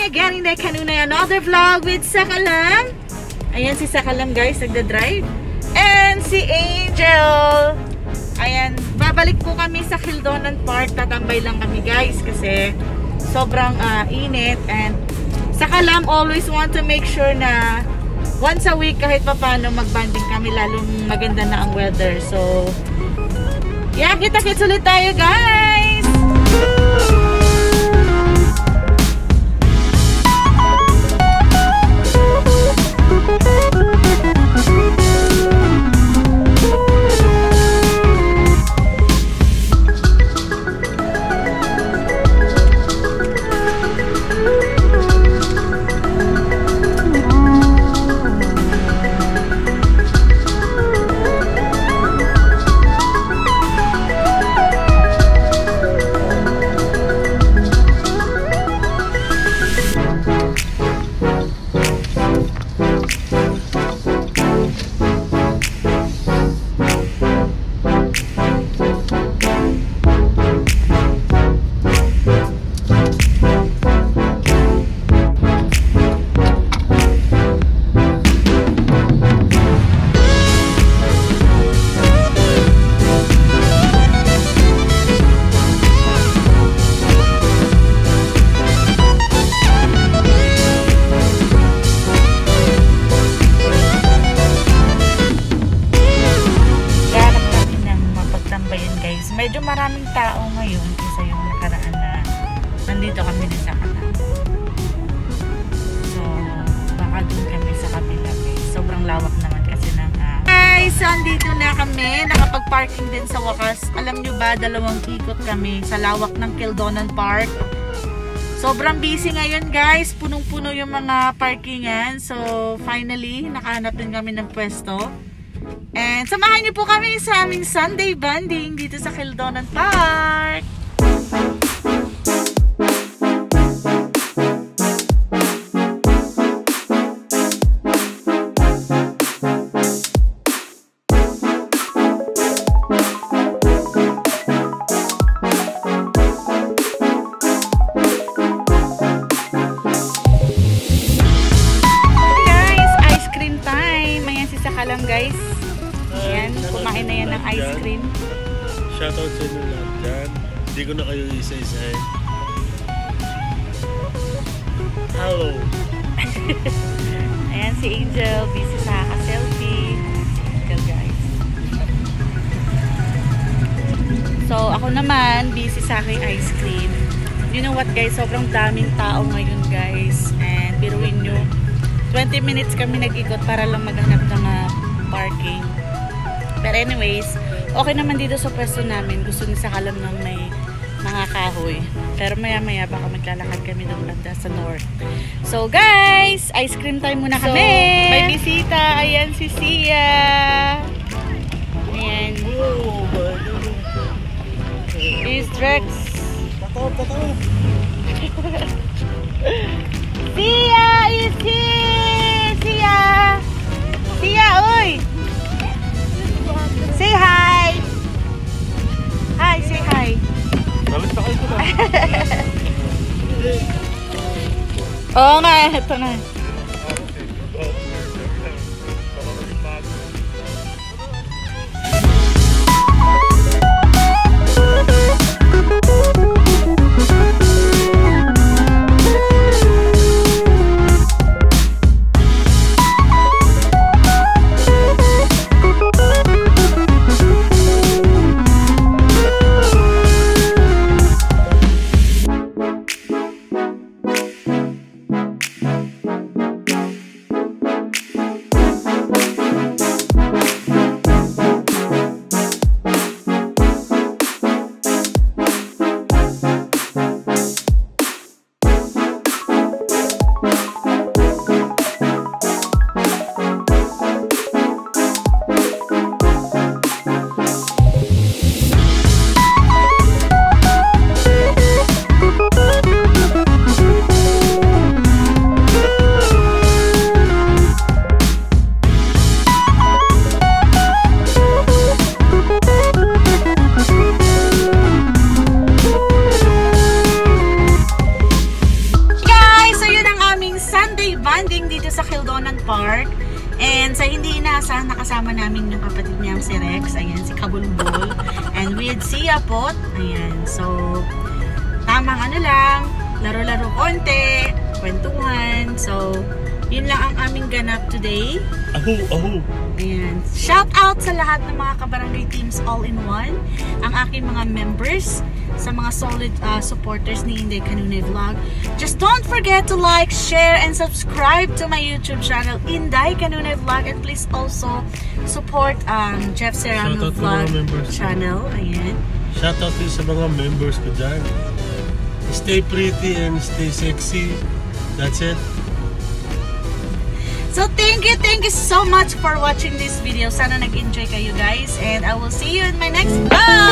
morning again in kanunay another vlog with Sakalam. Ayan si Sakalam guys, nagda-drive. And si Angel. Ayan, babalik po kami sa Kildonan Park. Tatambay lang kami guys kasi sobrang init. And Sakalam always want to make sure na once a week kahit pa paano magbanding kami, lalong maganda na ang weather. So, yeah, kita-kits ulit tayo guys! Medyo maraming tao ngayon kaysa yung nakaraan na nandito kami din sa Sakalam. So, baka dun kami sa kabila. Sobrang lawak naman kasi ng guys, andito na kami. Nakapag-parking din sa wakas. Alam nyo ba, 2 ikot kami sa lawak ng Kildonan Park. Sobrang busy ngayon guys. Punong-puno yung mga parkingan. So, finally, nakahanap din kami ng pwesto. And samahan niyo po kami sa aming Sunday bonding dito sa Kildonan Park. Guys, ice cream time. Ayan si Sakalam guys. Ayan, kumain na yan ng ice cream. Shoutout sa inyo lahat dyan. Hindi ko na kayo isa-isahin. Hello! Ayan si Angel, busy sa selfie. Angel guys. So, ako naman, busy sa aking ice cream. You know what guys, sobrang daming tao ngayon guys. And biruin nyo, 20 minutes kami nag-ikot para lang maghanap ng parking. But anyways, okay naman dito sa pwesto namin. Gusto ni Sakalam ng may mga kahoy. Pero maya-maya baka maglalakad kami ng banda sa north. So guys, ice cream time muna kami. So, may bisita. Ayan si Sia. Ayan. Is Drex. Pato. Sia is here. Sia, oy. Say hi! Hi, say hi! Nalit na kayo ko lang. Oo nga, ito na. hindi inaasahan nakasama namin yung kapatid niyang si Rex. Ayan, si Kabulbol. And with Sia Pot. Ayan, so tamang ano lang, laro-laro konti, kwentuhan. So, yun lang ang aming ganap today. Aho! Ayan. Shout out sa lahat ng mga kabarangay teams all-in-one. Ang aking mga members, sa mga solid supporters ni Inday Kanunay Vlog. Just don't forget to like, share, and subscribe to my YouTube channel, Inday Kanunay Vlog. And please also support Jeff Serrano Vlog channel. Ayan. Shoutout din sa mga members ko dyan. Stay pretty and stay sexy. That's it. So thank you so much for watching this video. Sana nag-enjoy kayo guys. And I will see you in my next vlog!